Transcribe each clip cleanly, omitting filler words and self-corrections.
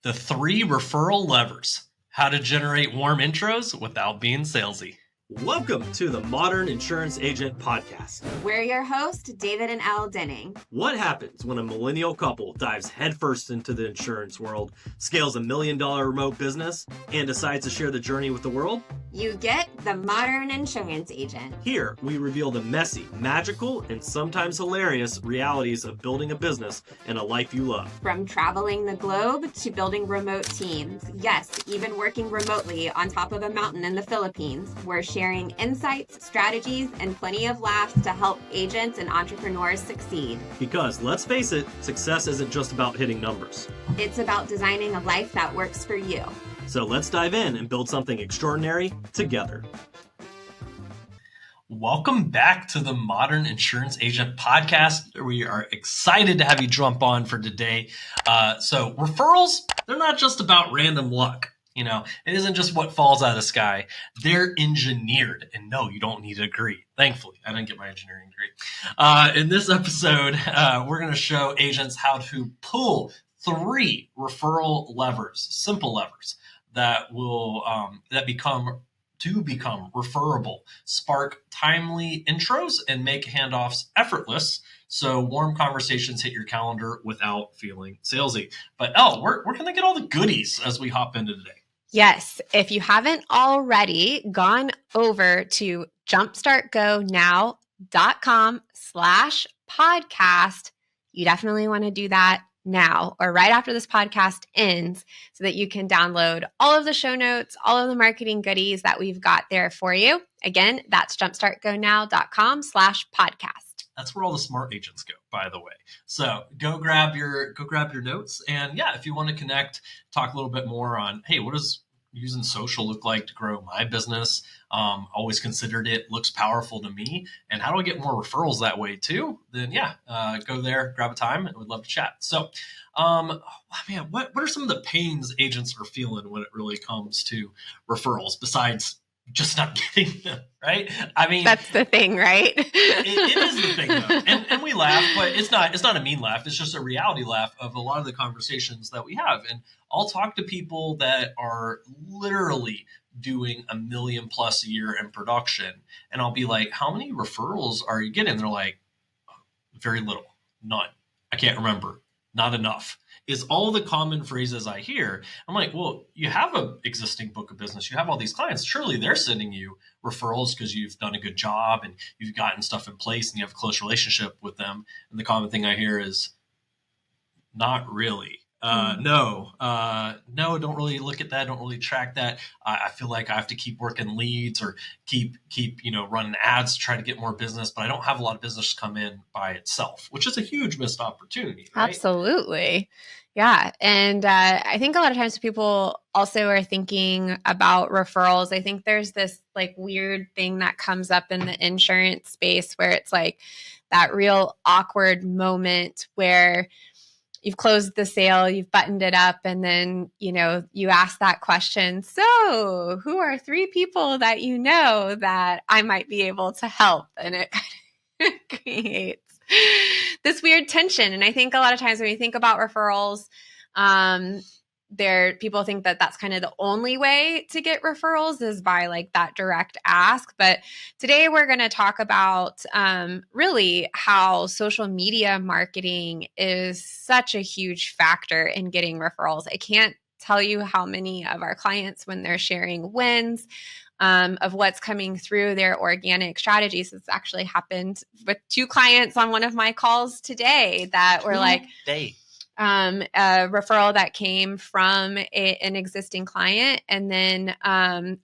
The 3 referral levers. How to generate warm intros without being salesy. Welcome to the Modern Insurance Agent Podcast. We're your host, David and Elle Denning. What happens when a millennial couple dives headfirst into the insurance world, scales $1 million remote business, and decides to share the journey with the world? You get the Modern Insurance Agent. Here, we reveal the messy, magical, and sometimes hilarious realities of building a business and a life you love. From traveling the globe to building remote teams. Yes, even working remotely on top of a mountain in the Philippines. We're sharing insights, strategies, and plenty of laughs to help agents and entrepreneurs succeed. Because, let's face it, success isn't just about hitting numbers. It's about designing a life that works for you. So let's dive in and build something extraordinary together. Welcome back to the Modern Insurance Agent Podcast. We are excited to have you jump on for today. So referrals, they're not just about random luck. You know, it isn't just what falls out of the sky. They're engineered. And no, you don't need a degree. Thankfully, I didn't get my engineering degree. In this episode, we're going to show agents how to pull 3 referral levers, simple levers that will become referable, spark timely intros, and make handoffs effortless. So warm conversations hit your calendar without feeling salesy. But Elle, where can they get all the goodies as we hop into today? Yes, if you haven't already gone over to jumpstartgonow.com/podcast, you definitely want to do that now or right after this podcast ends so that you can download all of the show notes, all of the marketing goodies that we've got there for you. Again, that's jumpstartgonow.com/podcast. That's where all the smart agents go, by the way. So go grab your notes. And yeah, if you want to connect, talk a little bit more on, hey, what does using social look like to grow my business? Always considered it, looks powerful to me. And how do I get more referrals that way too? Then yeah, go there, grab a time, and we'd love to chat. So, man, what are some of the pains agents are feeling when it really comes to referrals besides just not getting them, right? I mean, that's the thing, right? it is the thing, though. And we laugh, but it's not a mean laugh. It's just a reality laugh of a lot of the conversations that we have. And I'll talk to people that are literally doing $1 million+ a year in production. And I'll be like, how many referrals are you getting? They're like, very little, none. I can't remember, not enough. Is all the common phrases I hear. I'm like, well, you have an existing book of business. You have all these clients. Surely they're sending you referrals because you've done a good job and you've gotten stuff in place and you have a close relationship with them. And the common thing I hear is not really. No, don't really look at that. Don't really track that. I feel like I have to keep working leads or keep running ads to try to get more business, but I don't have a lot of business come in by itself, which is a huge missed opportunity. Right? Absolutely. Yeah. And I think a lot of times people also are thinking about referrals. I think there's this like weird thing that comes up in the insurance space where it's like that real awkward moment where you've closed the sale, you've buttoned it up, and then, you ask that question. So who are 3 people that you know that I might be able to help? And it kind of creates this weird tension. And I think a lot of times when we think about referrals, people think that that's kind of the only way to get referrals is by like that direct ask. But today we're going to talk about really how social media marketing is such a huge factor in getting referrals. I can't tell you how many of our clients, when they're sharing wins of what's coming through their organic strategies. It's actually happened with 2 clients on one of my calls today that were like, a referral that came from an existing client, and then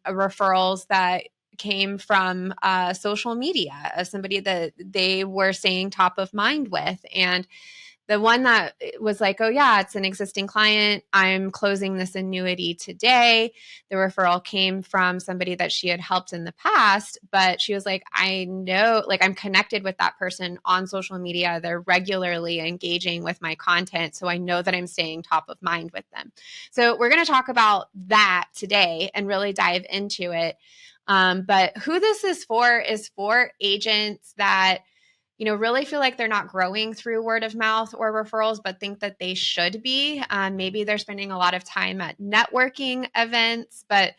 referrals that came from social media of somebody that they were staying top of mind with. And the one that was like, oh yeah, it's an existing client, I'm closing this annuity today. The referral came from somebody that she had helped in the past, but she was like, I know, like I'm connected with that person on social media. They're regularly engaging with my content. So I know that I'm staying top of mind with them. So we're going to talk about that today and really dive into it. But who this is for agents that really feel like they're not growing through word of mouth or referrals, but think that they should be. Maybe they're spending a lot of time at networking events, but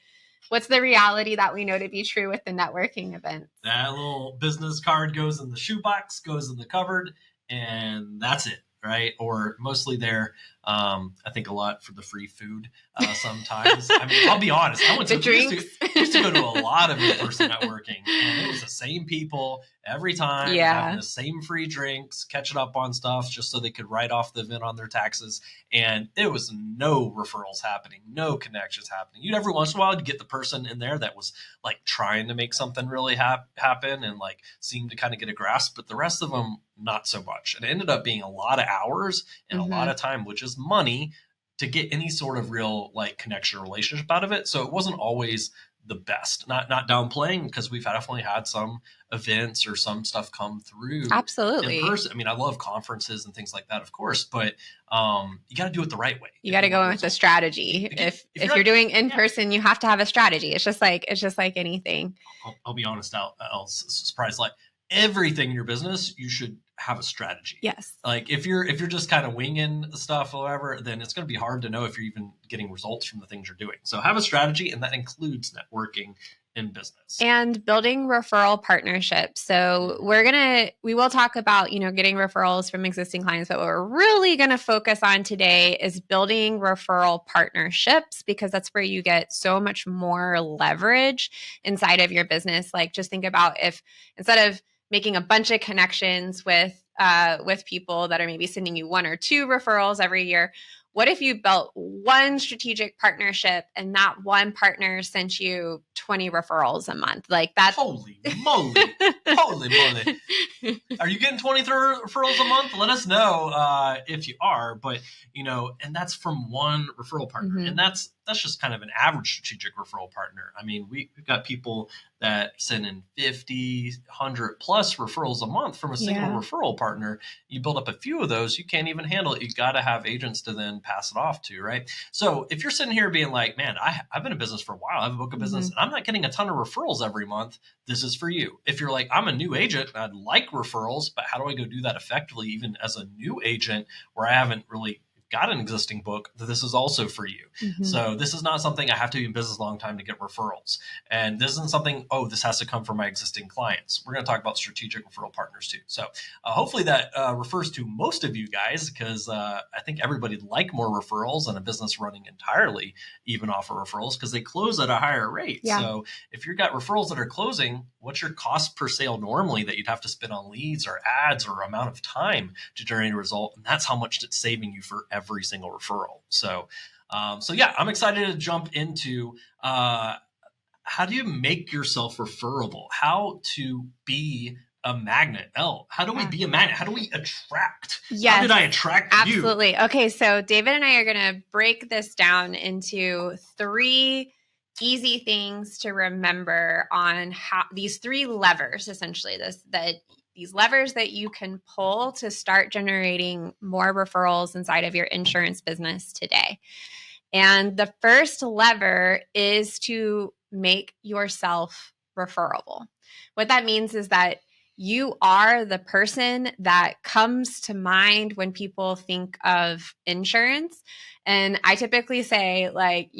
what's the reality that we know to be true with the networking events? That little business card goes in the shoebox, goes in the cupboard, and that's it, right? Or mostly there. I think a lot for the free food sometimes. I mean, I'll be honest. I went to used to go to a lot of in-person networking, and it was the same people every time, having the same free drinks, catching up on stuff just so they could write off the event on their taxes. And there was no referrals happening, no connections happening. You'd every once in a while get the person in there that was like trying to make something really happen and like seemed to kind of get a grasp, but the rest of them not so much. And it ended up being a lot of hours and a lot of time, which is money, to get any sort of real like connection or relationship out of it. So it wasn't always the best. Not downplaying, because we've definitely had some events or some stuff come through. Absolutely. In person. I mean, I love conferences and things like that, of course, but you got to do it the right way. You got to go in with a strategy. If you're doing in person, you have to have a strategy. It's just like anything. I'll be honest. I'll surprise, like everything in your business, you should have a strategy. Yes. Like if you're just kind of winging stuff or whatever, then it's going to be hard to know if you're even getting results from the things you're doing. So have a strategy, and that includes networking in business and building referral partnerships. So we will talk about, getting referrals from existing clients, but what we're really going to focus on today is building referral partnerships, because that's where you get so much more leverage inside of your business. Like, just think about if instead of making a bunch of connections with people that are maybe sending you 1 or 2 referrals every year, what if you built one strategic partnership and that one partner sent you 20 referrals a month? Like that. Holy moly. Holy moly. Are you getting 20 referrals a month? Let us know if you are. But, and that's from one referral partner. And that's just kind of an average strategic referral partner. I mean, we've got people that send in 50, 100 plus referrals a month from a single referral partner. You build up a few of those, you can't even handle it. You got to have agents to then pass it off to, right? So if you're sitting here being like, man, I've been in business for a while, I have a book of business, and I'm not getting a ton of referrals every month, this is for you. If you're like, I'm a new agent, and I'd like referrals, but how do I go do that effectively, even as a new agent where I haven't really got an existing book, this is also for you. So this is not something I have to be in business a long time to get referrals. And this isn't something, this has to come from my existing clients. We're going to talk about strategic referral partners too. So hopefully that refers to most of you guys, because I think everybody'd like more referrals and a business running entirely even off of referrals, because they close at a higher rate. Yeah. So if you've got referrals that are closing, what's your cost per sale normally that you'd have to spend on leads or ads or amount of time to generate a result? And that's how much it's saving you for every single referral. So yeah, I'm excited to jump into how do you make yourself referable? How to be a magnet. How do we be a magnet? How do we attract? Yes, how did I attract you? Absolutely. Okay, so David and I are going to break this down into 3 easy things to remember on how these 3 levers, essentially, these levers that you can pull to start generating more referrals inside of your insurance business today. And the first lever is to make yourself referable. What that means is that you are the person that comes to mind when people think of insurance. And I typically say, like,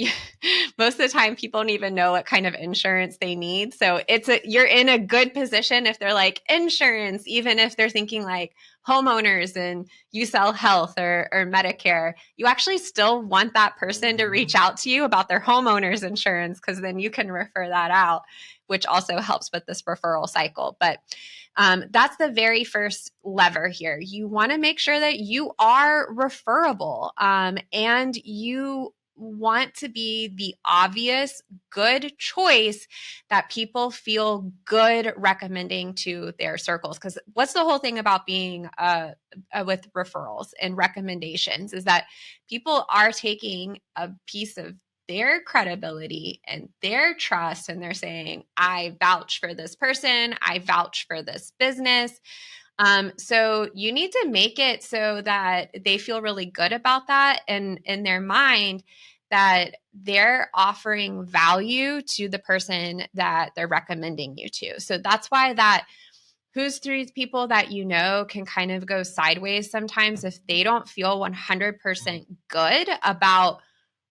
most of the time people don't even know what kind of insurance they need. So you're in a good position if they're like insurance, even if they're thinking like homeowners and you sell health or Medicare, you actually still want that person to reach out to you about their homeowners insurance, because then you can refer that out, which also helps with this referral cycle. But that's the very first lever here. You want to make sure that you are referable, and you want to be the obvious good choice that people feel good recommending to their circles. Because what's the whole thing about being with referrals and recommendations is that people are taking a piece of their credibility and their trust, and they're saying, I vouch for this person, I vouch for this business. So you need to make it so that they feel really good about that, and in their mind that they're offering value to the person that they're recommending you to. So that's why that who's three people that you know can kind of go sideways sometimes if they don't feel 100% good about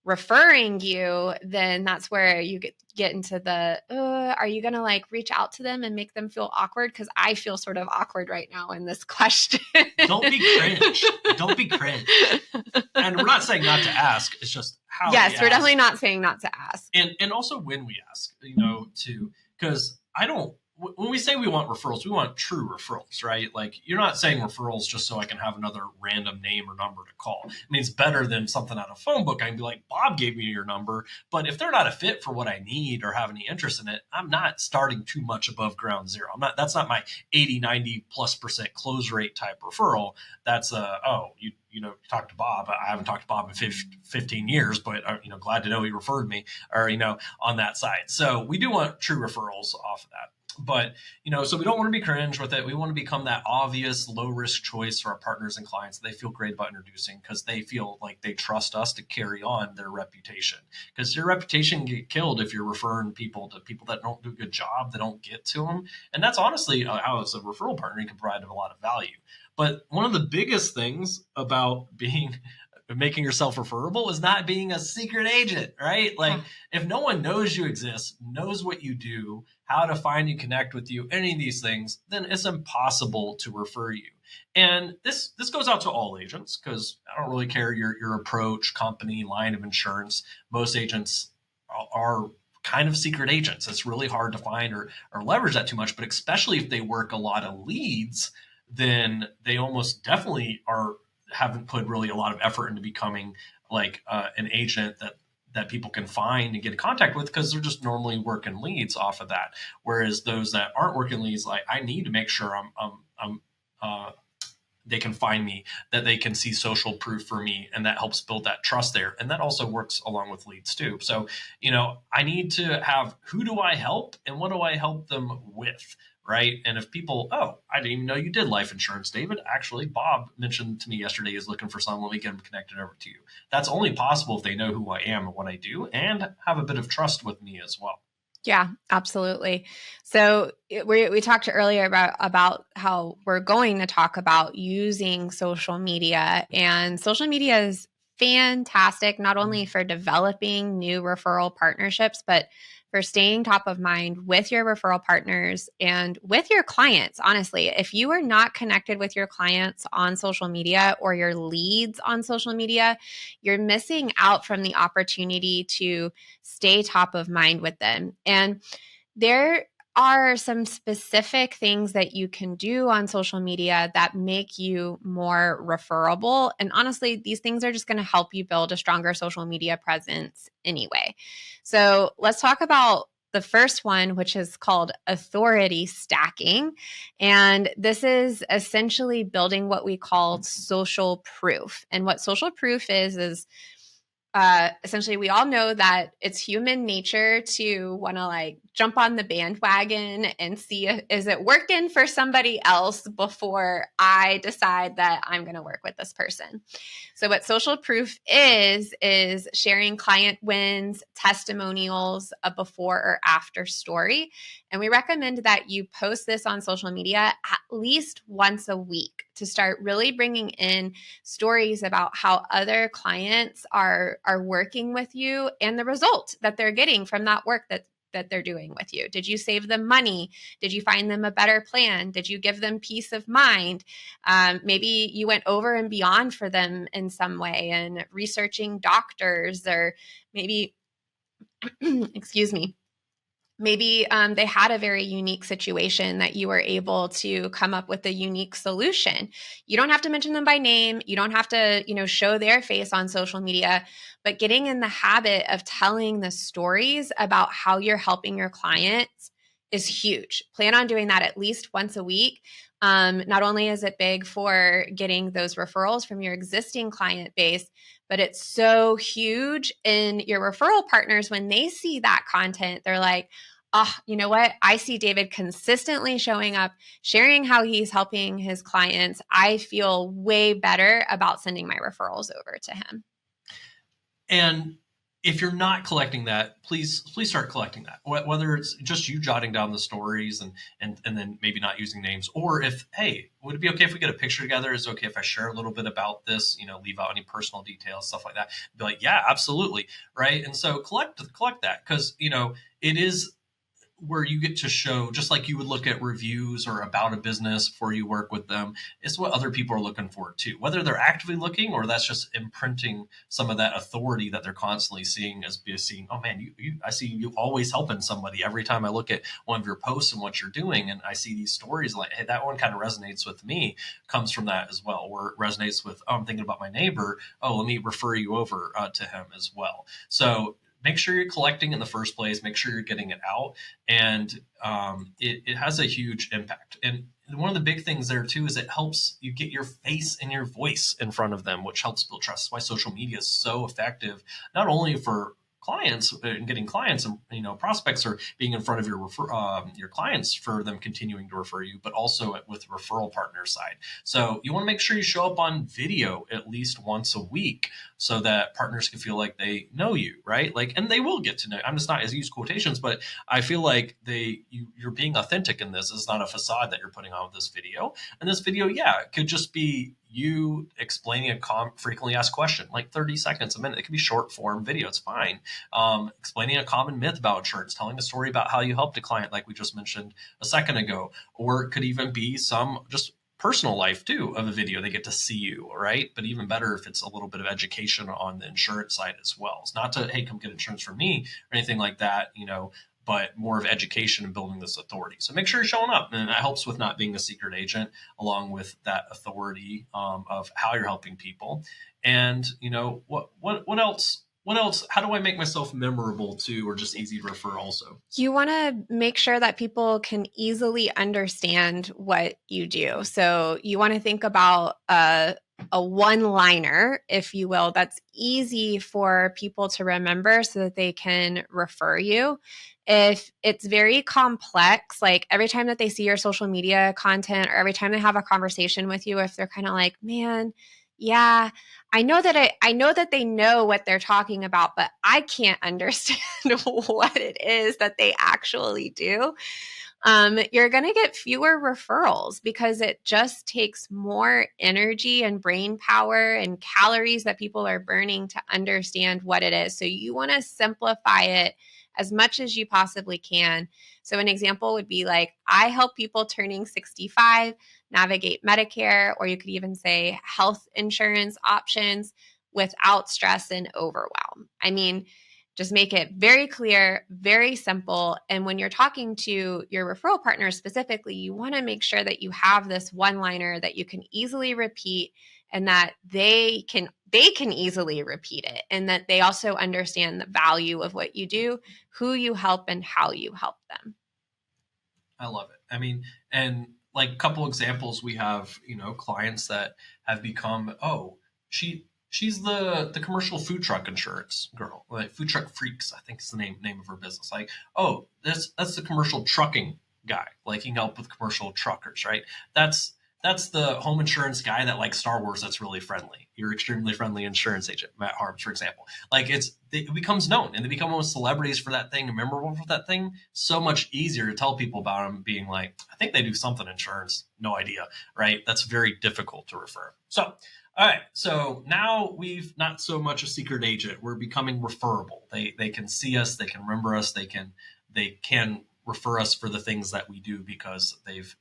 referring you, then that's where you get into the, are you going to like reach out to them and make them feel awkward? Because I feel sort of awkward right now in this question. Don't be cringe. Don't be cringe. And we're not saying not to ask. It's just how. Yes, we're definitely not saying not to ask. And also when we ask, too, because when we say we want referrals, we want true referrals, right? Like you're not saying referrals just so I can have another random name or number to call. I mean, it's better than something out of a phone book. I can be like, Bob gave me your number, but if they're not a fit for what I need or have any interest in it, I'm not starting too much above ground zero. That's not my 80-90+% close rate type referral. That's talk to Bob. I haven't talked to Bob in 15 years, but glad to know he referred me or, on that side. So we do want true referrals off of that. But, so we don't want to be cringe with it. We want to become that obvious low risk choice for our partners and clients that they feel great about introducing because they feel like they trust us to carry on their reputation. Because your reputation can get killed if you're referring people to people that don't do a good job, that don't get to them. And that's honestly how, as a referral partner, you can provide them a lot of value. But one of the biggest things about making yourself referable is not being a secret agent, right? Like if no one knows you exist, knows what you do, how to find and connect with you, any of these things, then it's impossible to refer you. And this goes out to all agents because I don't really care your approach, company, line of insurance. Most agents are kind of secret agents. It's really hard to find or leverage that too much, but especially if they work a lot of leads, then they almost definitely haven't put really a lot of effort into becoming like an agent that people can find and get in contact with because they're just normally working leads off of that. Whereas those that aren't working leads, like I need to make sure they can find me, that they can see social proof for me, and that helps build that trust there. And that also works along with leads too. So, I need to have who do I help and what do I help them with? Right. And if people, I didn't even know you did life insurance, David. Actually, Bob mentioned to me yesterday he's looking for someone. Let me get him connected over to you. That's only possible if they know who I am and what I do and have a bit of trust with me as well. Yeah, absolutely. So we talked earlier about how we're going to talk about using social media, and social media is fantastic, not only for developing new referral partnerships, but for staying top of mind with your referral partners and with your clients. Honestly, if you are not connected with your clients on social media or your leads on social media, you're missing out from the opportunity to stay top of mind with them. And there are some specific things that you can do on social media that make you more referable. And honestly, these things are just going to help you build a stronger social media presence anyway. So let's talk about the first one, which is called authority stacking. And this is essentially building what we call social proof. And what social proof is essentially, we all know that it's human nature to want to like jump on the bandwagon and see is it working for somebody else before I decide that I'm going to work with this person. So what social proof is sharing client wins, testimonials, a before or after story. And we recommend that you post this on social media at least once a week to start really bringing in stories about how other clients are working with you and the result that they're getting from that work that they're doing with you. Did you save them money? Did you find them a better plan? Did you give them peace of mind? Maybe you went over and beyond for them in some way and researching doctors, or maybe, excuse me, maybe they had a very unique situation that you were able to come up with a unique solution. You don't have to mention them by name. You don't have to, show their face on social media, but getting in the habit of telling the stories about how you're helping your clients is huge. Plan on doing that at least once a week. Not only is it big for getting those referrals from your existing client base, but it's so huge in your referral partners. When they see that content, they're like, oh, you know what? I see David consistently showing up, sharing how he's helping his clients. I feel way better about sending my referrals over to him. And if you're not collecting that, please start collecting that. Whether it's just you jotting down the stories and then maybe not using names, or if, hey, would it be okay if we get a picture together? Is it okay if I share a little bit about this? Leave out any personal details, stuff like that. Be like, yeah, absolutely, right. And so collect that, because it is where you get to show, just like you would look at reviews or about a business before you work with them, it's what other people are looking for too, whether they're actively looking or that's just imprinting some of that authority that they're constantly seeing as seeing, oh man, I see you always helping somebody. Every time I look at one of your posts and what you're doing, and I see these stories, like, hey, that one kind of resonates with me, comes from that as well, or it resonates with, oh, I'm thinking about my neighbor, oh, let me refer you over to him as well. So make sure you're collecting in the first place, make sure you're getting it out, and it has a huge impact. And one of the big things there too is it helps you get your face and your voice in front of them, which helps build trust. That's why social media is so effective, not only for clients and getting clients and prospects, or being in front of your clients for them continuing to refer you, but also with referral partner side. So you want to make sure you show up on video at least once a week, so that partners can feel like they know you, right? Like, and they will get to know. I'm just not as use quotations, but I feel like you're being authentic in this. It's not a facade that you're putting on with this video. And this video, yeah, it could just be you explaining a frequently asked question, like 30 seconds, a minute. It could be short form video. It's fine. Explaining a common myth about insurance, telling a story about how you helped a client, like we just mentioned a second ago, or it could even be some just personal life too of a video. They get to see you, right? But even better if it's a little bit of education on the insurance side as well. It's not to, hey, come get insurance from me or anything like that, but more of education and building this authority. So make sure you're showing up, and that helps with not being a secret agent, along with that authority of how you're helping people. And what else? What else? How do I make myself memorable too, or just easy to refer also? You want to make sure that people can easily understand what you do. So you want to think about a one-liner, if you will, that's easy for people to remember so that they can refer you. If it's very complex, like every time that they see your social media content or every time they have a conversation with you, if they're kind of like, man, yeah, I know that they know what they're talking about, but I can't understand what it is that they actually do. You're going to get fewer referrals because it just takes more energy and brain power and calories that people are burning to understand what it is. So you want to simplify it as much as you possibly can. So an example would be like, I help people turning 65 navigate Medicare, or you could even say health insurance options without stress and overwhelm. I mean, just make it very clear, very simple. And when you're talking to your referral partner specifically, you want to make sure that you have this one-liner that you can easily repeat, and that they can easily repeat it, and that they also understand the value of what you do, who you help, and how you help them. I love it. I mean, and like a couple examples, we have, clients that have become, oh, she's the commercial food truck insurance girl, like Food Truck Freaks, I think is the name of her business. Like, oh, that's the commercial trucking guy. Like, he can help with commercial truckers, right? That's the home insurance guy that likes Star Wars. That's really friendly. You're extremely friendly insurance agent, Matt Harms, for example. Like, it becomes known, and they become almost celebrities for that thing and memorable for that thing. So much easier to tell people about them, being like, I think they do something insurance. No idea, right? That's very difficult to refer. So, all right. So now we've not so much a secret agent. We're becoming referable. They can see us. They can remember us. They can refer us for the things that we do because they've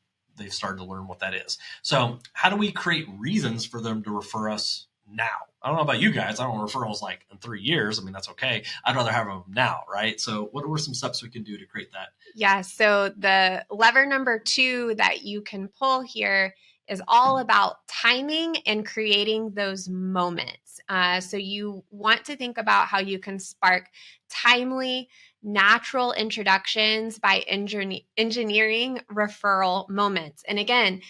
started to learn what that is. So how do we create reasons for them to refer us now? I don't know about you guys. I don't want referrals like in 3 years. I mean, that's okay. I'd rather have them now, right? So what are some steps we can do to create that? Yeah. So the lever number 2 that you can pull here is all about timing and creating those moments. So you want to think about how you can spark timely, natural introductions by engineering referral moments. And again,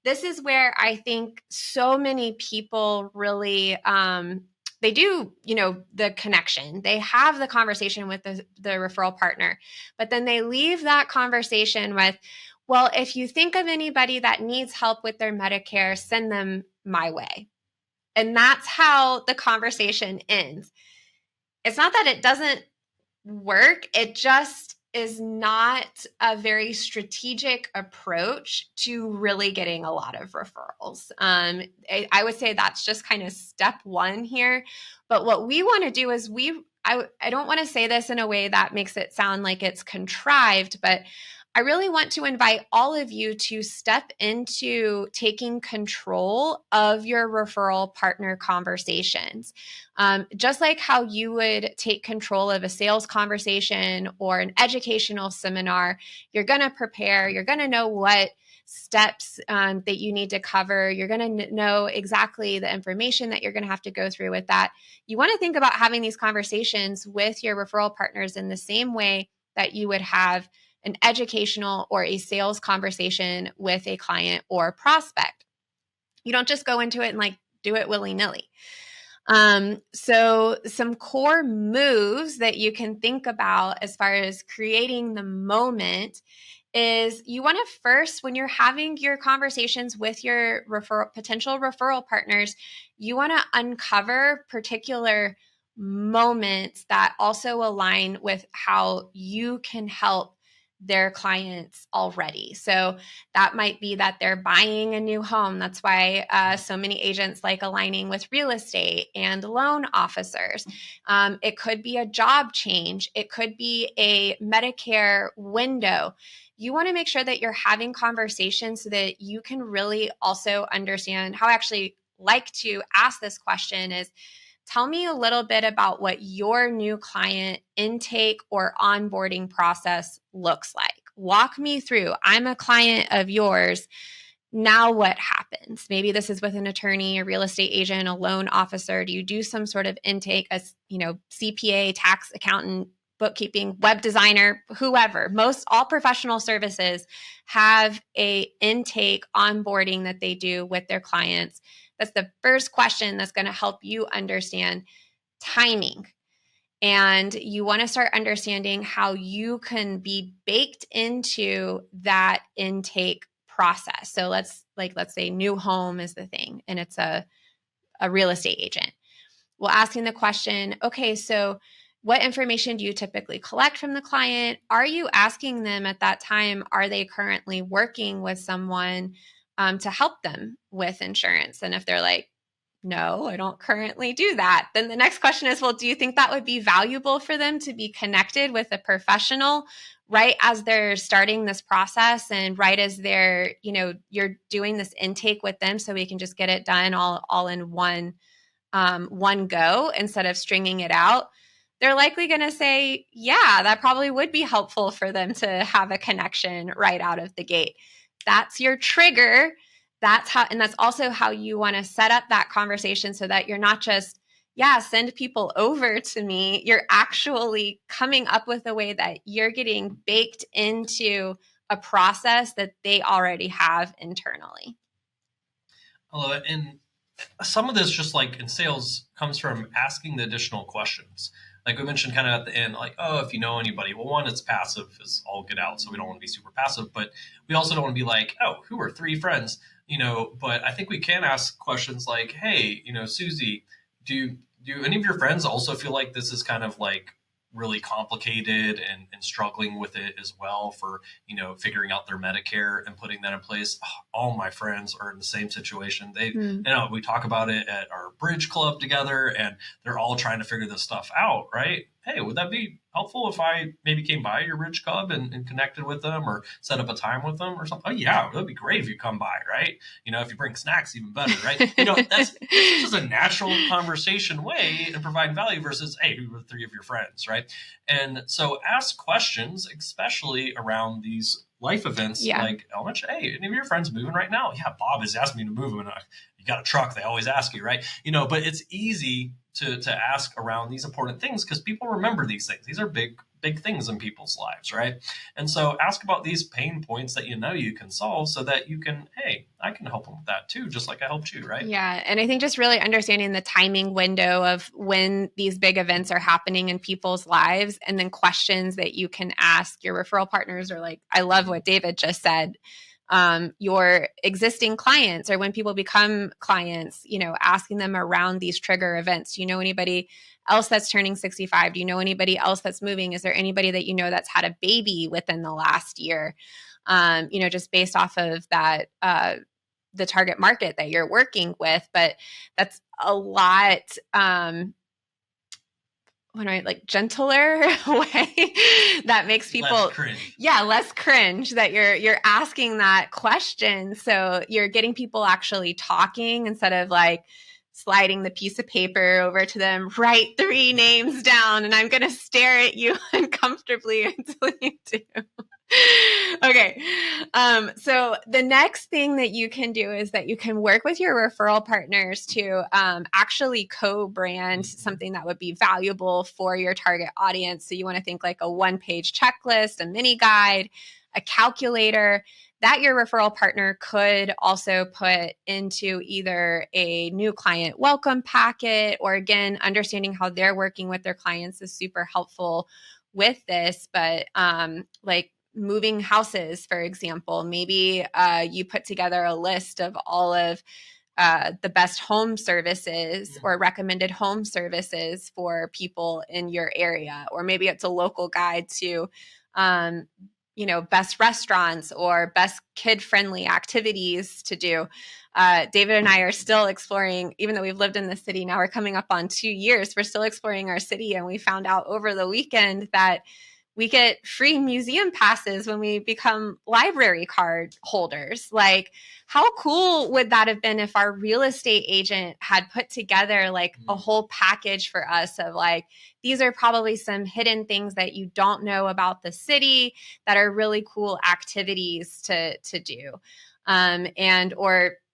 this is where I think so many people really they do, the connection. They have the conversation with the referral partner, but then they leave that conversation with, well, if you think of anybody that needs help with their Medicare, send them my way. And that's how the conversation ends. it's not that it doesn't work. It just is not a very strategic approach to really getting a lot of referrals. I would say that's just kind of step one here. But what we want to do is I don't want to say this in a way that makes it sound like it's contrived, but I really want to invite all of you to step into taking control of your referral partner conversations. Just like how you would take control of a sales conversation or an educational seminar, you're going to prepare, you're going to know what steps that you need to cover. You're going to know exactly the information that you're going to have to go through with that. You want to think about having these conversations with your referral partners in the same way that you would have an educational or a sales conversation with a client or prospect. You don't just go into it and like do it willy-nilly. So some core moves that you can think about as far as creating the moment is you want to first, when you're having your conversations with your potential referral partners, you want to uncover particular moments that also align with how you can help their clients already. So that might be that they're buying a new home. That's why so many agents like aligning with real estate and loan officers. It could be a job change. It could be a Medicare window. You want to make sure that you're having conversations so that you can really also understand how I actually like to ask this question is, tell me a little bit about what your new client intake or onboarding process looks like. Walk me through. I'm a client of yours. Now what happens? Maybe this is with an attorney, a real estate agent, a loan officer. Do you do some sort of intake as, CPA, tax accountant, bookkeeping, web designer, whoever? Most all professional services have a intake onboarding that they do with their clients. That's the first question that's going to help you understand timing. And you want to start understanding how you can be baked into that intake process. So let's say new home is the thing and it's a real estate agent. Well, asking the question, okay, so what information do you typically collect from the client? Are you asking them at that time, are they currently working with someone to help them with insurance? And if they're like, no, I don't currently do that, then the next question is, well, do you think that would be valuable for them to be connected with a professional right as they're starting this process and right as they're, you're doing this intake with them so we can just get it done all in one go instead of stringing it out? They're likely going to say, yeah, that probably would be helpful for them to have a connection right out of the gate. That's your trigger. That's also how you want to set up that conversation so that you're not just, send people over to me. You're actually coming up with a way that you're getting baked into a process that they already have internally. Hello. And some of this, just like in sales, comes from asking the additional questions. Like we mentioned kind of at the end, like, oh, if you know anybody, well, one, it's passive is all get out. So we don't want to be super passive, but we also don't want to be like, oh, who are 3 friends? But I think we can ask questions like, hey, Susie, do any of your friends also feel like this is kind of like really complicated and struggling with it as well for, figuring out their Medicare and putting that in place? All my friends are in the same situation. We talk about it at our bridge club together and they're all trying to figure this stuff out, right? Hey, would that be helpful if I maybe came by your bridge club and connected with them or set up a time with them or something? Oh yeah, that'd be great if you come by, right? If you bring snacks, even better, right? That's just a natural conversation way and provide value versus, hey, who are 3 of your friends, right? And so ask questions, especially around these life events, like, how much, hey, any of your friends moving right now? Yeah, Bob has asked me to move them. And you got a truck, they always ask you, right? But it's easy to ask around these important things because people remember these things. These are big things in people's lives, right? And so ask about these pain points that you can solve so that you can, hey, I can help them with that too, just like I helped you, right? Yeah. And I think just really understanding the timing window of when these big events are happening in people's lives, and then questions that you can ask your referral partners, or like, I love what David just said. your existing clients, or when people become clients, asking them around these trigger events. Do you know anybody else that's turning 65? Do you know anybody else that's moving? Is there anybody that that's had a baby within the last year? Just based off of that, the target market that you're working with. But that's a lot, gentler way that makes people less cringe. Less cringe, that you're asking that question. So you're getting people actually talking instead of sliding the piece of paper over to them, write 3 names down, and I'm going to stare at you uncomfortably until you do. Okay. So the next thing that you can do is that you can work with your referral partners to actually co-brand something that would be valuable for your target audience. So you want to think like a 1-page checklist, a mini guide, a calculator that your referral partner could also put into either a new client welcome packet, or again, understanding how they're working with their clients is super helpful with this. But moving houses, for example, maybe you put together a list of all of the best home services or recommended home services for people in your area. Or maybe it's a local guide to, best restaurants or best kid-friendly activities to do. David and I are still exploring, even though we've lived in the city now, we're coming up on 2 years, we're still exploring our city. And we found out over the weekend that we get free museum passes when we become library card holders. How cool would that have been if our real estate agent had put together a whole package for us of these are probably some hidden things that you don't know about the city that are really cool activities to do.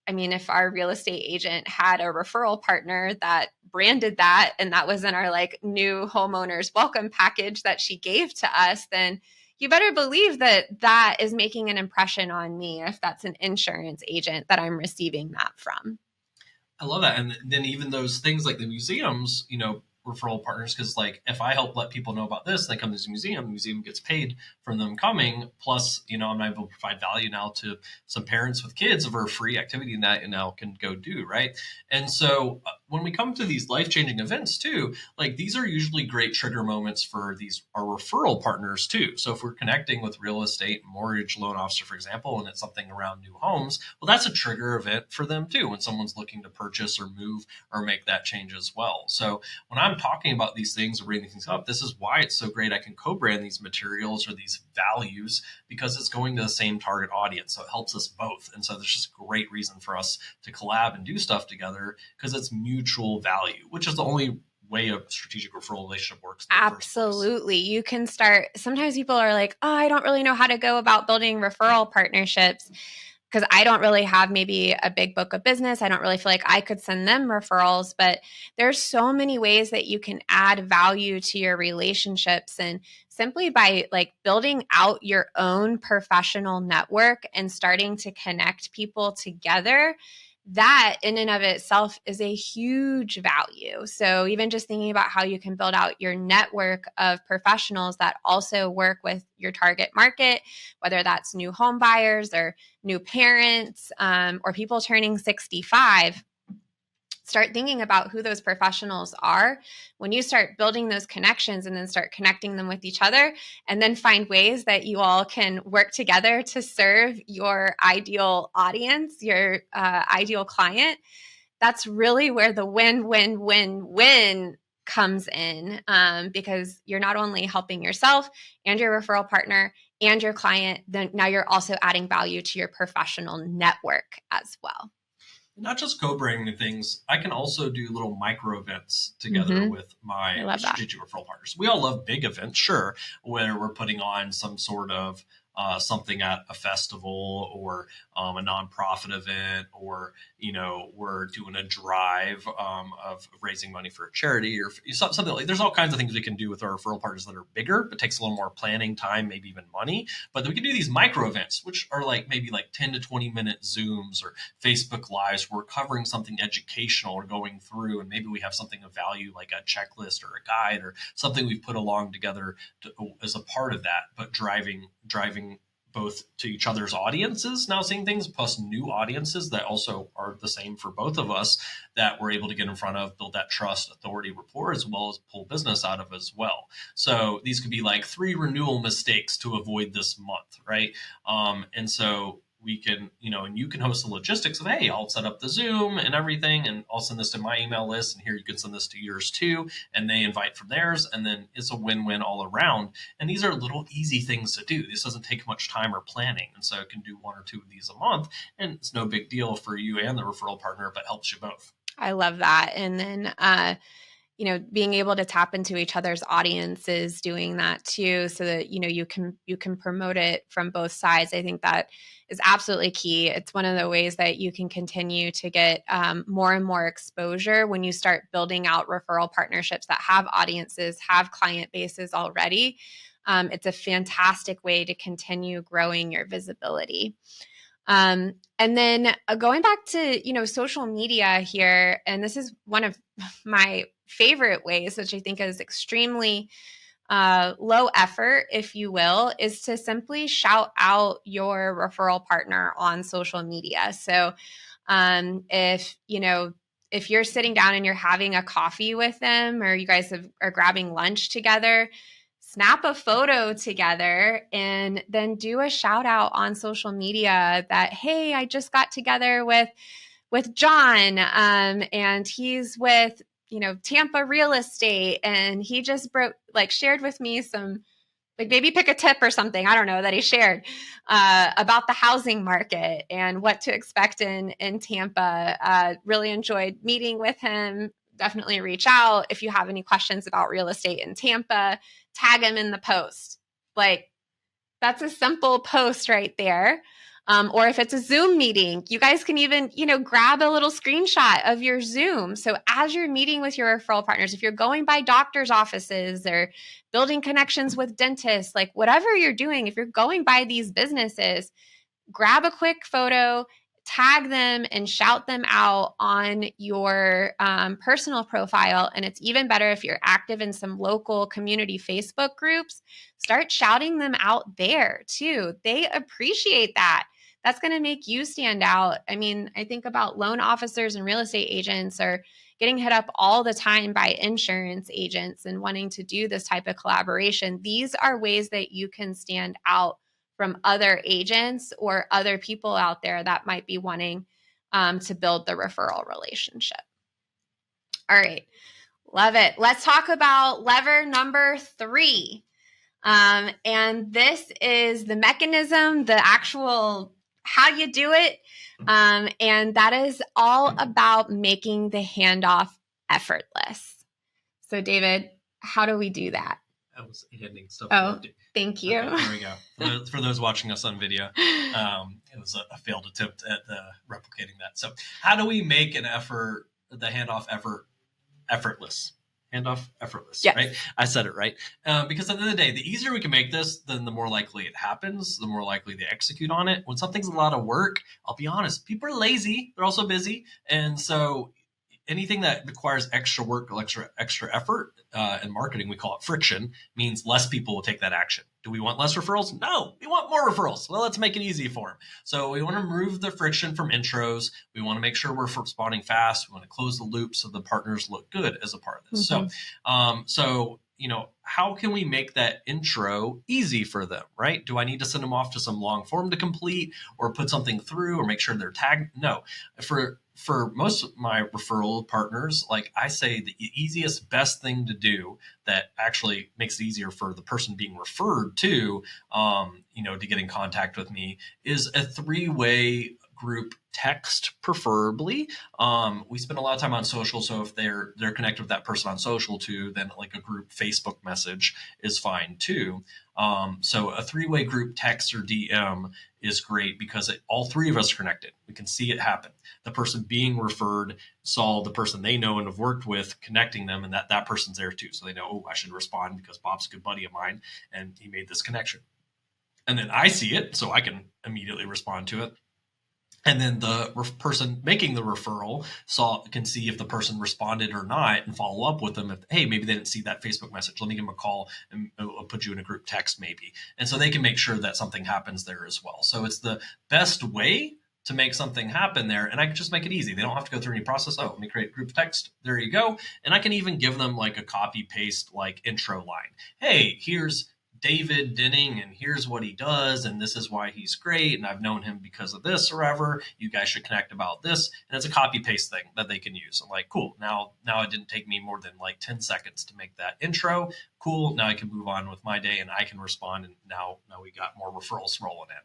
If our real estate agent had a referral partner that branded that, and that was in our new homeowners welcome package that she gave to us, then you better believe that that is making an impression on me if that's an insurance agent that I'm receiving that from. I love that. And then even those things like the museums, referral partners, because if I help let people know about this, they come to the museum gets paid from them coming. Plus, I'm able to provide value now to some parents with kids of a free activity that now can go do, right? And so when we come to these life-changing events too, these are usually great trigger moments for our referral partners too. So if we're connecting with real estate, mortgage loan officer, for example, and it's something around new homes, well, that's a trigger event for them too, when someone's looking to purchase or move or make that change as well. So when I'm talking about these things or bringing things up, this is why it's so great I can co-brand these materials or these values, because it's going to the same target audience. So it helps us both. And so there's just a great reason for us to collab and do stuff together, because it's mutual value, which is the only way a strategic referral relationship works. Absolutely. You can start. Sometimes people are like, oh, I don't really know how to go about building referral partnerships, because I don't really have maybe a big book of business. I don't really feel like I could send them referrals, but there's so many ways that you can add value to your relationships. And simply by building out your own professional network and starting to connect people together, that in and of itself is a huge value. So even just thinking about how you can build out your network of professionals that also work with your target market, whether that's new home buyers or new parents, or people turning 65, start thinking about who those professionals are. When you start building those connections and then start connecting them with each other, and then find ways that you all can work together to serve your ideal audience, your ideal client, that's really where the win-win-win-win comes in, because you're not only helping yourself and your referral partner and your client, then now you're also adding value to your professional network as well. Not just co-branding things, I can also do little micro events together with my strategic referral partners. We all love big events, sure, where we're putting on some sort of something at a festival or a nonprofit event, or we're doing a drive of raising money for a charity or something like. There's all kinds of things we can do with our referral partners that are bigger, but takes a little more planning time, maybe even money. But we can do these micro events, which are maybe 10 to 20 minute Zooms or Facebook Lives. Where we're covering something educational or going through, and maybe we have something of value like a checklist or a guide or something we've put along together as a part of that, but driving both to each other's audiences now seeing things, plus new audiences that also are the same for both of us that we're able to get in front of, build that trust, authority, rapport, as well as pull business out of as well. So these could be like 3 renewal mistakes to avoid this month, right? And so we can, and you can host the logistics of, hey, I'll set up the Zoom and everything, and I'll send this to my email list, and here you can send this to yours too, and they invite from theirs, and then it's a win-win all around. And these are little easy things to do. This doesn't take much time or planning, and so it can do 1 or 2 of these a month, and it's no big deal for you and the referral partner, but helps you both. I love that. And then, being able to tap into each other's audiences, doing that too, so that, you can promote it from both sides. I think that is absolutely key. It's one of the ways that you can continue to get more and more exposure when you start building out referral partnerships that have audiences, have client bases already. It's a fantastic way to continue growing your visibility. And then going back to, social media here, and this is one of my favorite ways, which I think is extremely low effort, if you will, is to simply shout out your referral partner on social media. So if you're sitting down and you're having a coffee with them, or you guys are grabbing lunch together, snap a photo together and then do a shout out on social media that, hey, I just got together with John, and he's with, Tampa real estate, and he just shared with me some, maybe pick a tip or something, I don't know, that he shared about the housing market and what to expect in Tampa. Really enjoyed meeting with him. Definitely reach out if you have any questions about real estate in Tampa. Tag him in the post. That's a simple post right there. Or if it's a Zoom meeting, you guys can even, grab a little screenshot of your Zoom. So as you're meeting with your referral partners, if you're going by doctor's offices or building connections with dentists, whatever you're doing, if you're going by these businesses, grab a quick photo, tag them, and shout them out on your personal profile. And it's even better if you're active in some local community Facebook groups. Start shouting them out there too. They appreciate that. That's going to make you stand out. I mean, I think about loan officers and real estate agents are getting hit up all the time by insurance agents and wanting to do this type of collaboration. These are ways that you can stand out from other agents or other people out there that might be wanting to build the referral relationship. All right. Love it. Let's talk about lever number 3. And this is the mechanism, the actual how you do it. And that is all about making the handoff effortless. So David, how do we do that? I was handing stuff. Oh, thank you. Okay, there we go. For those watching us on video, it was a failed attempt at replicating that. So how do we make the handoff effortless? Handoff effortless, yes. Right? I said it right. Because at the end of the day, the easier we can make this, then the more likely it happens, the more likely they execute on it. When something's a lot of work, I'll be honest, people are lazy. They're also busy. And so anything that requires extra work, extra effort, in marketing, we call it friction, means less people will take that action. Do we want less referrals? No, we want more referrals. Well, let's make it easy for them. So we want to remove the friction from intros. We want to make sure we're responding fast. We want to close the loop so the partners look good as a part of this. Mm-hmm. So how can we make that intro easy for them, right? Do I need to send them off to some long form to complete or put something through or make sure they're tagged? No. For most of my referral partners, I say the easiest, best thing to do that actually makes it easier for the person being referred to get in contact with me is a 3-way group text, preferably. We spend a lot of time on social, so if they're connected with that person on social too, then a group Facebook message is fine too. So a 3-way group text or DM is great because all 3 of us are connected. We can see it happen. The person being referred saw the person they know and have worked with connecting them, and that person's there too. So they know, I should respond because Bob's a good buddy of mine and he made this connection. And then I see it, so I can immediately respond to it. And then the person making the referral can see if the person responded or not and follow up with them. If, hey, maybe they didn't see that Facebook message, let me give them a call and I'll put you in a group text maybe. And so they can make sure that something happens there as well. So it's the best way to make something happen there. And I can just make it easy. They don't have to go through any process. Oh, let me create group text. There you go. And I can even give them like a copy paste like intro line. Hey, here's David Denning, and here's what he does, and this is why he's great, and I've known him because of this or whatever. You guys should connect about this. And it's a copy paste thing that they can use. I'm like, cool. Now it didn't take me more than like 10 seconds to make that intro. Cool. Now I can move on with my day and I can respond. And now we got more referrals rolling in.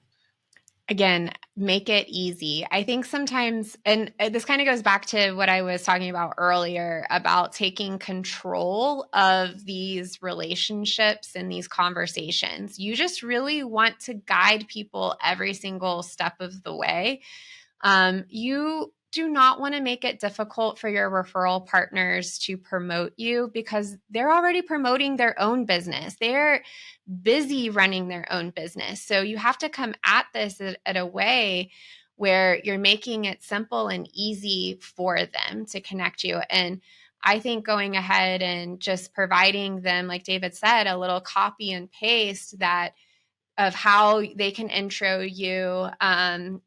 Again, make it easy. I think sometimes, and this kind of goes back to what I was talking about earlier about taking control of these relationships and these conversations. You just really want to guide people every single step of the way. You do not want to make it difficult for your referral partners to promote you because they're already promoting their own business. They're busy running their own business. So you have to come at this at a way where you're making it simple and easy for them to connect you. And I think going ahead and just providing them, like David said, a little copy and paste of how they can intro you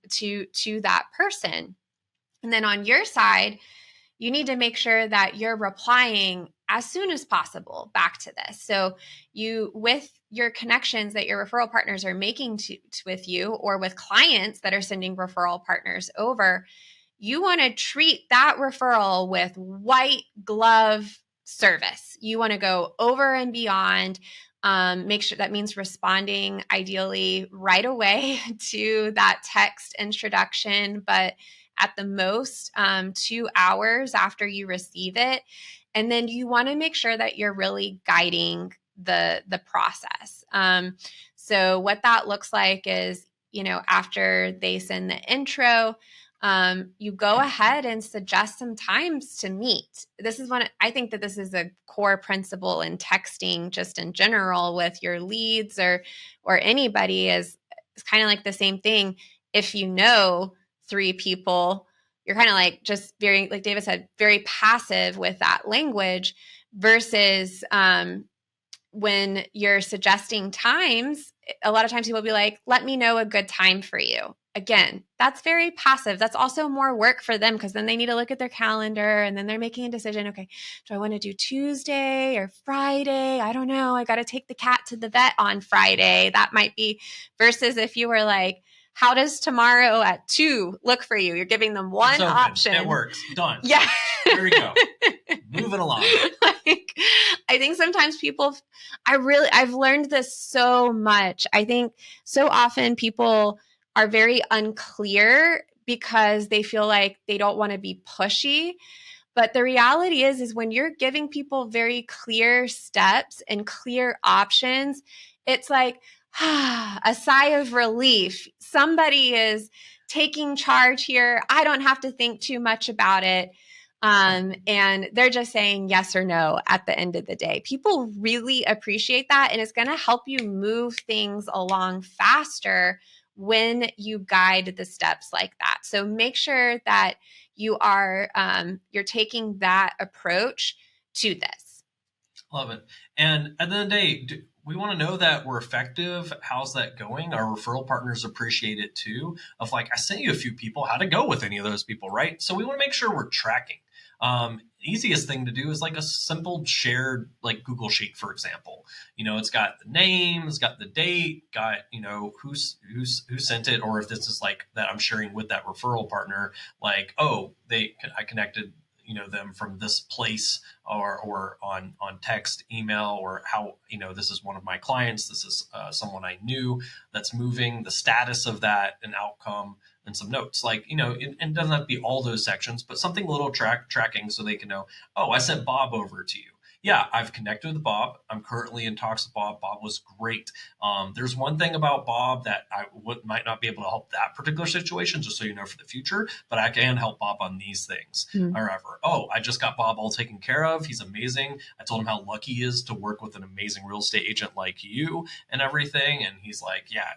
to that person. And then on your side, you need to make sure that you're replying as soon as possible back to this. So with your connections that your referral partners are making with you or with clients that are sending referral partners over, you want to treat that referral with white glove service. You want to go over and beyond. Make sure that means responding ideally right away to that text introduction, but at the most 2 hours after you receive it. And then you want to make sure that you're really guiding the process. So what that looks like is, after they send the intro, you go ahead and suggest some times to meet. I think that this is a core principle in texting just in general with your leads or anybody is kind of like the same thing. If you know 3 people, you're kind of like just very, like David said, very passive with that language versus when you're suggesting times, a lot of times people will be like, let me know a good time for you. Again, that's very passive. That's also more work for them because then they need to look at their calendar and then they're making a decision. Okay, do I want to do Tuesday or Friday? I don't know. I got to take the cat to the vet on Friday. That might be versus if you were like, how does tomorrow at 2 look for you? You're giving them one option. It works. Done. Yeah. There we go. Moving along. I think sometimes I've learned this so much. I think so often people are very unclear because they feel like they don't want to be pushy. But the reality is when you're giving people very clear steps and clear options, it's like, a sigh of relief. Somebody is taking charge here. I don't have to think too much about it. And they're just saying yes or no at the end of the day. People really appreciate that. And it's going to help you move things along faster when you guide the steps like that. So make sure that you're taking that approach to this. Love it. And at the end of the day, we want to know that we're effective. How's that going? Our referral partners appreciate it too. Of like, I sent you a few people, how to go with any of those people, right? So we want to make sure we're tracking. Easiest thing to do is like a simple shared like Google Sheet, for example. It's got the name, it's got the date, got who sent it, or if this is like that I'm sharing with that referral partner, like I connected them from this place or on text, email, or how, this is one of my clients. This is someone I knew that's moving, the status of that, an outcome, and some notes. Like, and it doesn't have to be all those sections, but something a little tracking so they can know, oh, I sent Bob over to you. yeah, I've connected with Bob. I'm currently in talks with Bob. Bob was great. There's one thing about Bob that might not be able to help that particular situation, just so you know for the future, but I can help Bob on these things. Or ever. Oh, I just got Bob all taken care of. He's amazing. I told him how lucky he is to work with an amazing real estate agent like you and everything. And he's like, yeah,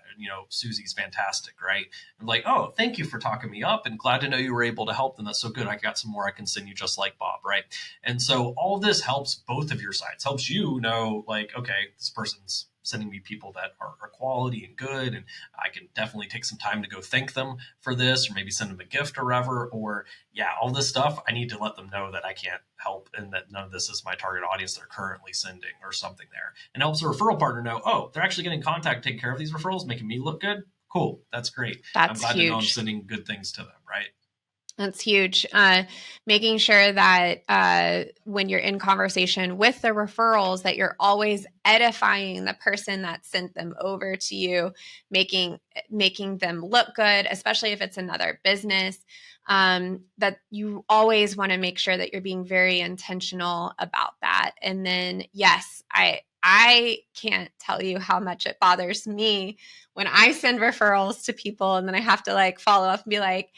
Susie's fantastic, right? I'm like, oh, thank you for talking me up and glad to know you were able to help them. That's so good. I got some more I can send you just like Bob, right? And so all this helps both of your sides, helps you know, like, okay, this person's sending me people that are quality and good, and I can definitely take some time to go thank them for this, or maybe send them a gift or whatever. Or yeah, all this stuff, I need to let them know that I can't help and that none of this is my target audience they're currently sending or something there. And helps a referral partner know, oh, they're actually getting contact, taking care of these referrals, making me look good. Cool, that's great. I'm That's glad to know I'm huge. sending good things to them, right? That's huge. Making sure that when you're in conversation with the referrals, that you're always edifying the person that sent them over to you, making them look good, especially if it's another business. That you always want to make sure that you're being very intentional about that. And then, yes, I can't tell you how much it bothers me when I send referrals to people and then I have to like follow up and be like,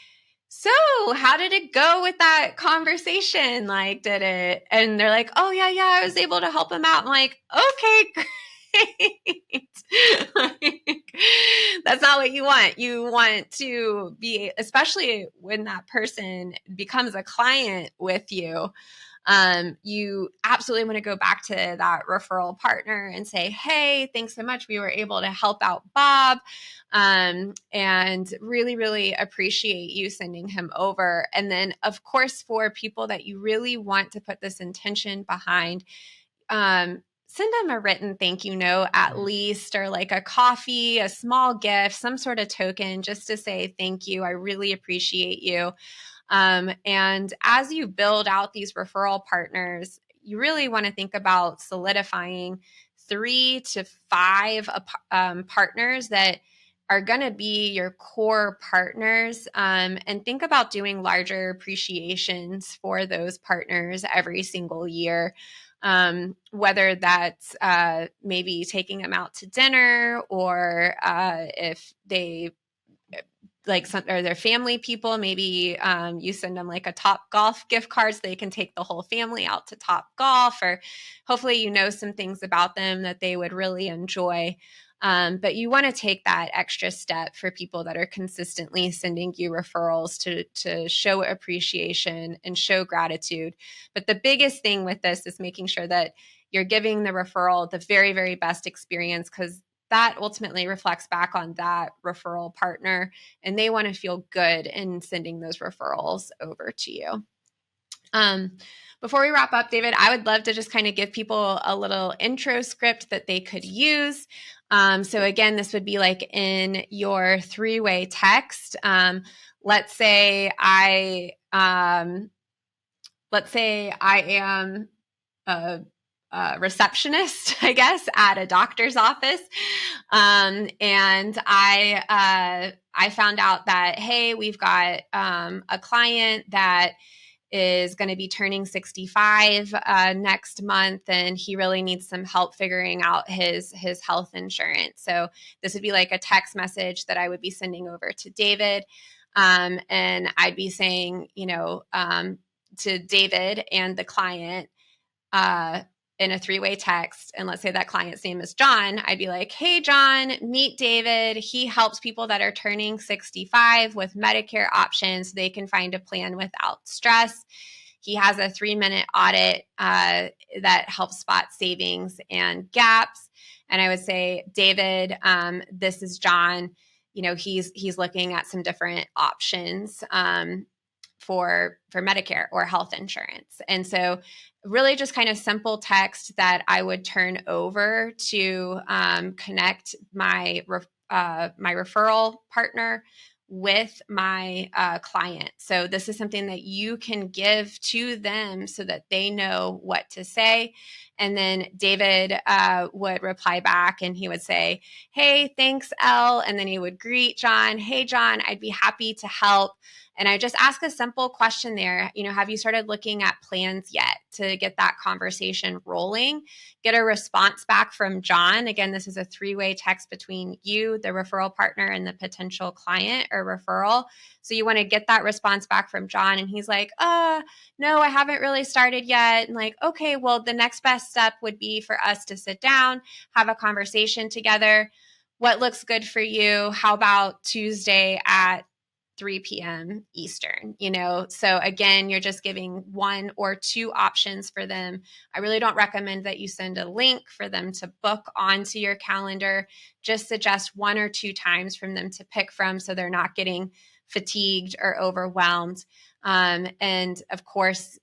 so how did it go with that conversation? Like, did it? And they're like, oh, yeah, I was able to help them out. I'm like, okay, great. Like, that's not what you want. You want to be, especially when that person becomes a client with you. You absolutely want to go back to that referral partner and say, hey, thanks so much. We were able to help out Bob. And really, really appreciate you sending him over. And then, of course, for people that you really want to put this intention behind, send them a written thank you note at least, or like a coffee, a small gift, some sort of token, just to say thank you. I really appreciate you. And as you build out these referral partners, you really want to think about solidifying 3 to 5 partners that are going to be your core partners, and think about doing larger appreciations for those partners every single year. Whether that's maybe taking them out to dinner, or if they like some or their family people, maybe you send them like a Top Golf gift card so they can take the whole family out to Top Golf, or hopefully some things about them that they would really enjoy. But you want to take that extra step for people that are consistently sending you referrals to show appreciation and show gratitude. But the biggest thing with this is making sure that you're giving the referral the very, very best experience, because that ultimately reflects back on that referral partner, and they want to feel good in sending those referrals over to you. Before we wrap up, David, I would love to just kind of give people a little intro script that they could use. So again, this would be like in your 3-way text. Let's say I am a receptionist, I guess, at a doctor's office. And I found out that, hey, we've got a client that is going to be turning 65 next month, and he really needs some help figuring out his health insurance. So this would be like a text message that I would be sending over to David. And I'd be saying, to David and the client, in a 3-way text, and let's say that client's name is John, I'd be like, hey, John, meet David. He helps people that are turning 65 with Medicare options so they can find a plan without stress. He has a 3-minute audit that helps spot savings and gaps. And I would say, David, this is John. He's looking at some different options for Medicare or health insurance. And so really just kind of simple text that I would turn over to connect my referral partner with my client. So this is something that you can give to them so that they know what to say. And then David would reply back and he would say, hey, thanks, Elle. And then he would greet John. Hey, John, I'd be happy to help. And I just ask a simple question there. Have you started looking at plans yet, to get that conversation rolling? Get a response back from John. Again, this is a 3-way text between you, the referral partner, and the potential client or referral. So you want to get that response back from John. And he's like, no, I haven't really started yet. And like, okay, well, the next best step would be for us to sit down, have a conversation together. What looks good for you? How about Tuesday at 3 p.m. Eastern, So again, you're just giving 1 or 2 options for them. I really don't recommend that you send a link for them to book onto your calendar. Just suggest 1 or 2 times from them to pick from, so they're not getting fatigued or overwhelmed. And of course,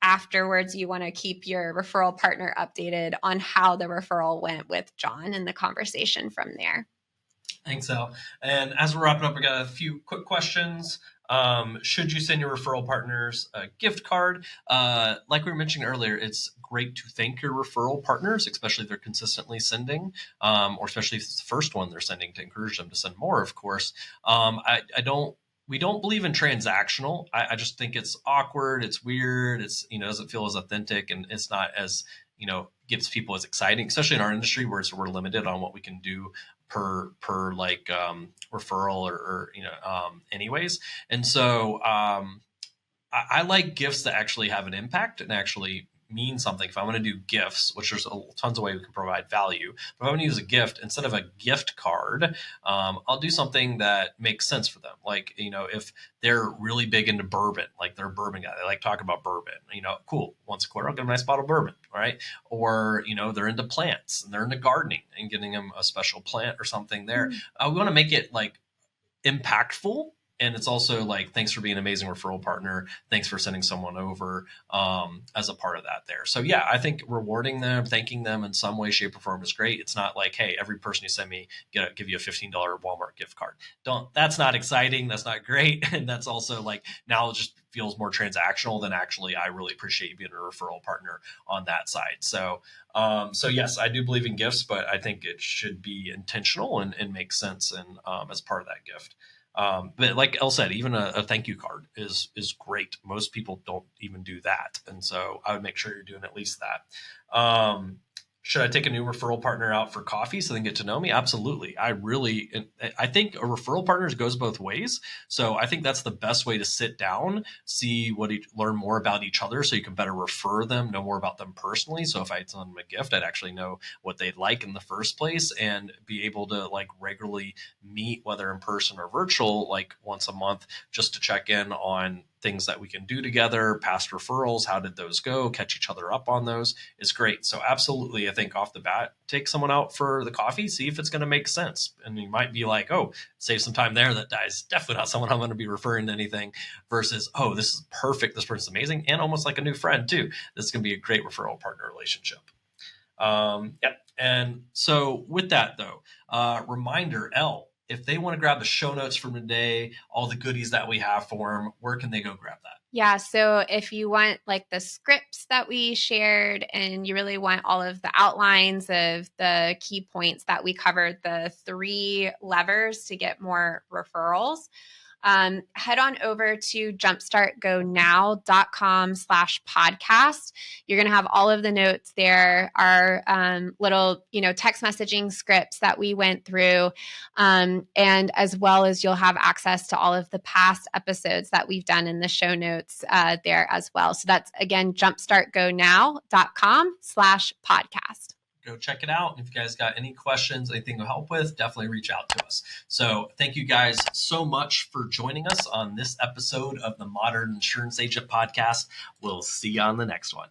afterwards, you want to keep your referral partner updated on how the referral went with John and the conversation from there. Thanks, Elle. And as we're wrapping up, we got a few quick questions. Should you send your referral partners a gift card? Like we were mentioning earlier, it's great to thank your referral partners, especially if they're consistently sending, or especially if it's the first one they're sending, to encourage them to send more, of course. We don't believe in transactional. I just think it's awkward. It's weird. It's, doesn't feel as authentic, and it's not as, gets people as exciting, especially in our industry where we're limited on what we can do per referral or anyways. And so I like gifts that actually have an impact and actually mean something. If I want to do gifts, which there's tons of ways we can provide value, but if I want to use a gift instead of a gift card, I'll do something that makes sense for them. Like, if they're really big into bourbon, like they're a bourbon guy, they like talking about bourbon, cool. Once a quarter, I'll get them a nice bottle of bourbon. All right. Or, they're into plants and they're into gardening, and getting them a special plant or something there. We want to make it like impactful. And it's also like, thanks for being an amazing referral partner. Thanks for sending someone over as a part of that there. So yeah, I think rewarding them, thanking them in some way, shape, or form is great. It's not like, hey, every person you send me, give you a $15 Walmart gift card. That's not exciting. That's not great. And that's also like, now it just feels more transactional than actually, I really appreciate you being a referral partner on that side. So yes, I do believe in gifts, but I think it should be intentional and make sense and as part of that gift. But like Elle said, even a thank you card is great. Most people don't even do that. And so I would make sure you're doing at least that. Should I take a new referral partner out for coffee so they can get to know me? Absolutely. I think a referral partner goes both ways. So I think that's the best way to sit down, see learn more about each other so you can better refer them, know more about them personally. So if I send them a gift, I'd actually know what they'd like in the first place and be able to like regularly meet, whether in person or virtual, like once a month, just to check in on things that we can do together, past referrals, how did those go, catch each other up on those is great. So absolutely, I think off the bat, take someone out for the coffee, see if it's going to make sense. And you might be like, oh, save some time there. That guy's definitely not someone I'm going to be referring to anything, versus, oh, this is perfect. This person's amazing. And almost like a new friend too. This is going to be a great referral partner relationship. And so with that though, reminder, Elle, if they want to grab the show notes from today, all the goodies that we have for them, where can they go grab that? Yeah. So if you want like the scripts that we shared and you really want all of the outlines of the key points that we covered, the 3 levers to get more referrals, head on over to jumpstartgonow.com/podcast. You're going to have all of the notes there, our little, text messaging scripts that we went through. And as well as you'll have access to all of the past episodes that we've done in the show notes there as well. So that's, again, jumpstartgonow.com/podcast. Go check it out. If you guys got any questions, anything to help with, definitely reach out to us. So thank you guys so much for joining us on this episode of the Modern Insurance Agent Podcast. We'll see you on the next one.